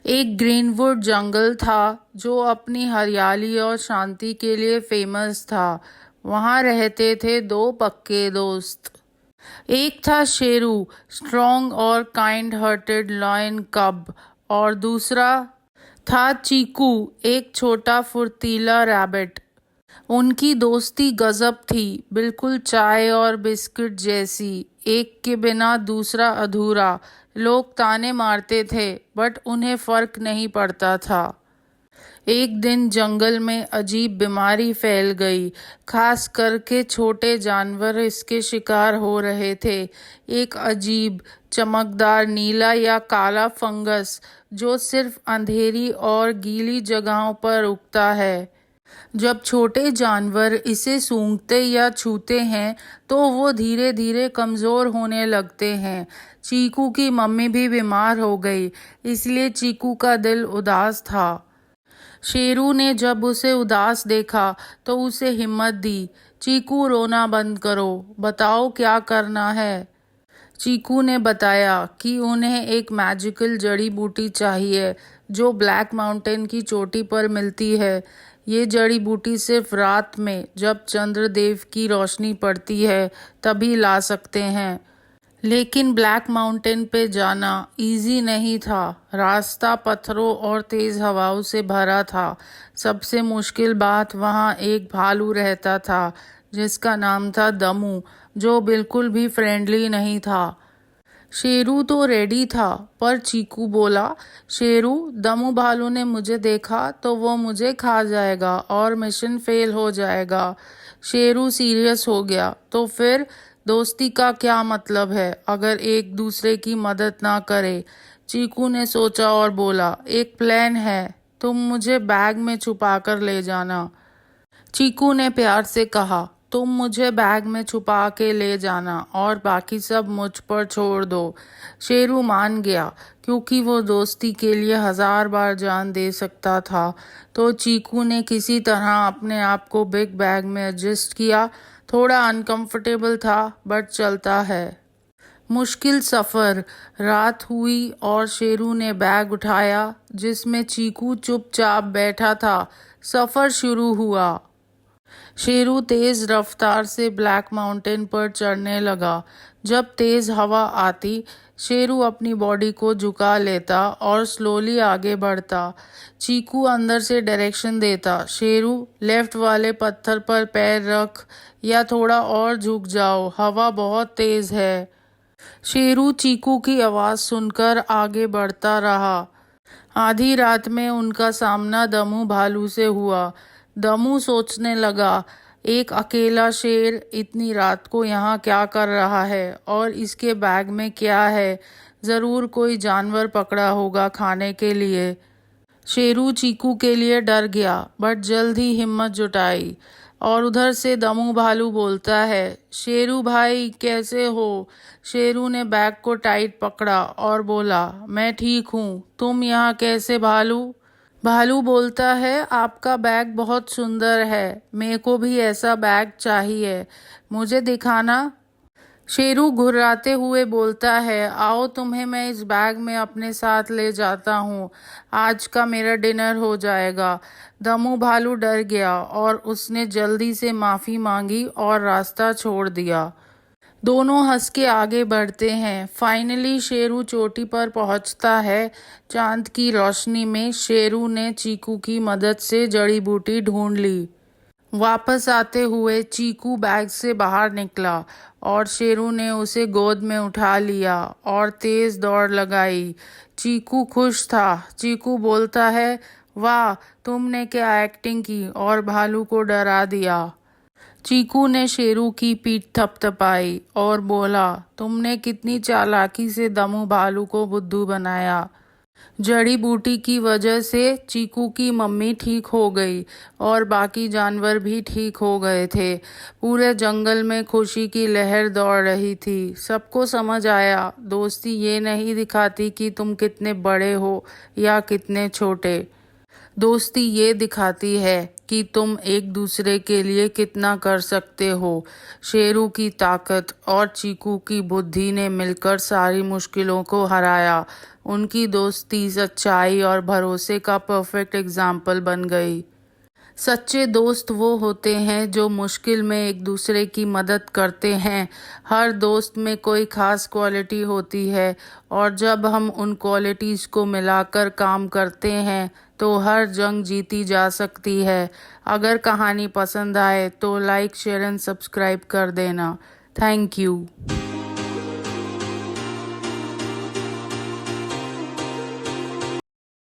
एक ग्रीनवुड जंगल था जो अपनी हरियाली और शांति के लिए फेमस था। वहाँ रहते थे दो पक्के दोस्त। एक था शेरू, स्ट्रॉन्ग और काइंड हार्टेड लॉयन कब, और दूसरा था चीकू, एक छोटा फुर्तीला रैबिट। उनकी दोस्ती गजब थी, बिल्कुल चाय और बिस्किट जैसी। एक के बिना दूसरा अधूरा। लोग ताने मारते थे बट उन्हें फर्क नहीं पड़ता था। एक दिन जंगल में अजीब बीमारी फैल गई। खास करके छोटे जानवर इसके शिकार हो रहे थे। एक अजीब चमकदार नीला या काला फंगस जो सिर्फ अंधेरी और गीली जगहों पर उगता है। जब छोटे जानवर इसे सूंघते या छूते हैं तो वो धीरे धीरे कमज़ोर होने लगते हैं। चीकू की मम्मी भी बीमार हो गई, इसलिए चीकू का दिल उदास था। शेरू ने जब उसे उदास देखा तो उसे हिम्मत दी। चीकू, रोना बंद करो, बताओ क्या करना है। चीकू ने बताया कि उन्हें एक मैजिकल जड़ी बूटी चाहिए जो ब्लैक माउंटेन की चोटी पर मिलती है। ये जड़ी बूटी सिर्फ रात में जब चंद्रदेव की रोशनी पड़ती है तभी ला सकते हैं। लेकिन ब्लैक माउंटेन पे जाना इजी नहीं था। रास्ता पत्थरों और तेज हवाओं से भरा था। सबसे मुश्किल बात, वहाँ एक भालू रहता था जिसका नाम था दमू, जो बिल्कुल भी फ्रेंडली नहीं था। शेरू तो रेडी था पर चीकू बोला, शेरू, दमू भालू ने मुझे देखा तो वो मुझे खा जाएगा और मिशन फेल हो जाएगा। शेरू सीरियस हो गया, तो फिर दोस्ती का क्या मतलब है अगर एक दूसरे की मदद ना करे। चीकू ने सोचा और बोला, एक प्लान है, तुम मुझे बैग में छुपा कर ले जाना। चीकू ने प्यार से कहा, तुम मुझे बैग में छुपा के ले जाना और बाकी सब मुझ पर छोड़ दो। शेरू मान गया क्योंकि वो दोस्ती के लिए 1000 बार जान दे सकता था। तो चीकू ने किसी तरह अपने आप को बिग बैग में एडजस्ट किया। थोड़ा अनकंफर्टेबल था बट चलता है। मुश्किल सफ़र। रात हुई और शेरू ने बैग उठाया जिसमें चीकू चुपचाप बैठा था। सफ़र शुरू हुआ। शेरू तेज रफ्तार से ब्लैक माउंटेन पर चढ़ने लगा। जब तेज हवा आती, शेरू अपनी बॉडी को झुका लेता और स्लोली आगे बढ़ता। चीकू अंदर से डायरेक्शन देता, शेरू, लेफ्ट वाले पत्थर पर पैर रख या थोड़ा और झुक जाओ, हवा बहुत तेज है। शेरू चीकू की आवाज़ सुनकर आगे बढ़ता रहा। आधी रात में उनका सामना दमू भालू से हुआ। दमू सोचने लगा, एक अकेला शेर इतनी रात को यहाँ क्या कर रहा है और इसके बैग में क्या है। ज़रूर कोई जानवर पकड़ा होगा खाने के लिए। शेरू चीकू के लिए डर गया बट जल्द ही हिम्मत जुटाई। और उधर से दमू भालू बोलता है, शेरू भाई कैसे हो। शेरू ने बैग को टाइट पकड़ा और बोला, मैं ठीक हूँ, तुम यहाँ कैसे भालू। भालू बोलता है, आपका बैग बहुत सुंदर है, मेरे को भी ऐसा बैग चाहिए, मुझे दिखाना। शेरू घुर्राते हुए बोलता है, आओ तुम्हें मैं इस बैग में अपने साथ ले जाता हूँ, आज का मेरा डिनर हो जाएगा। दमू भालू डर गया और उसने जल्दी से माफ़ी मांगी और रास्ता छोड़ दिया। दोनों हंस के आगे बढ़ते हैं। फाइनली शेरू चोटी पर पहुंचता है। चांद की रोशनी में शेरू ने चीकू की मदद से जड़ी बूटी ढूंढ ली। वापस आते हुए चीकू बैग से बाहर निकला और शेरू ने उसे गोद में उठा लिया और तेज दौड़ लगाई। चीकू खुश था। चीकू बोलता है, वाह, तुमने क्या एक्टिंग की और भालू को डरा दिया। चीकू ने शेरू की पीठ थपथपाई और बोला, तुमने कितनी चालाकी से दमू भालू को बुद्धू बनाया। जड़ी बूटी की वजह से चीकू की मम्मी ठीक हो गई और बाकी जानवर भी ठीक हो गए थे। पूरे जंगल में खुशी की लहर दौड़ रही थी। सबको समझ आया, दोस्ती ये नहीं दिखाती कि तुम कितने बड़े हो या कितने छोटे। दोस्ती ये दिखाती है कि तुम एक दूसरे के लिए कितना कर सकते हो। शेरू की ताकत और चीकू की बुद्धि ने मिलकर सारी मुश्किलों को हराया। उनकी दोस्ती सच्चाई और भरोसे का परफेक्ट एग्जाम्पल बन गई। सच्चे दोस्त वो होते हैं जो मुश्किल में एक दूसरे की मदद करते हैं। हर दोस्त में कोई खास क्वालिटी होती है और जब हम उन क्वालिटीज़ को मिलाकर काम करते हैं तो हर जंग जीती जा सकती है। अगर कहानी पसंद आए तो लाइक शेयर एंड सब्सक्राइब कर देना। Thank you.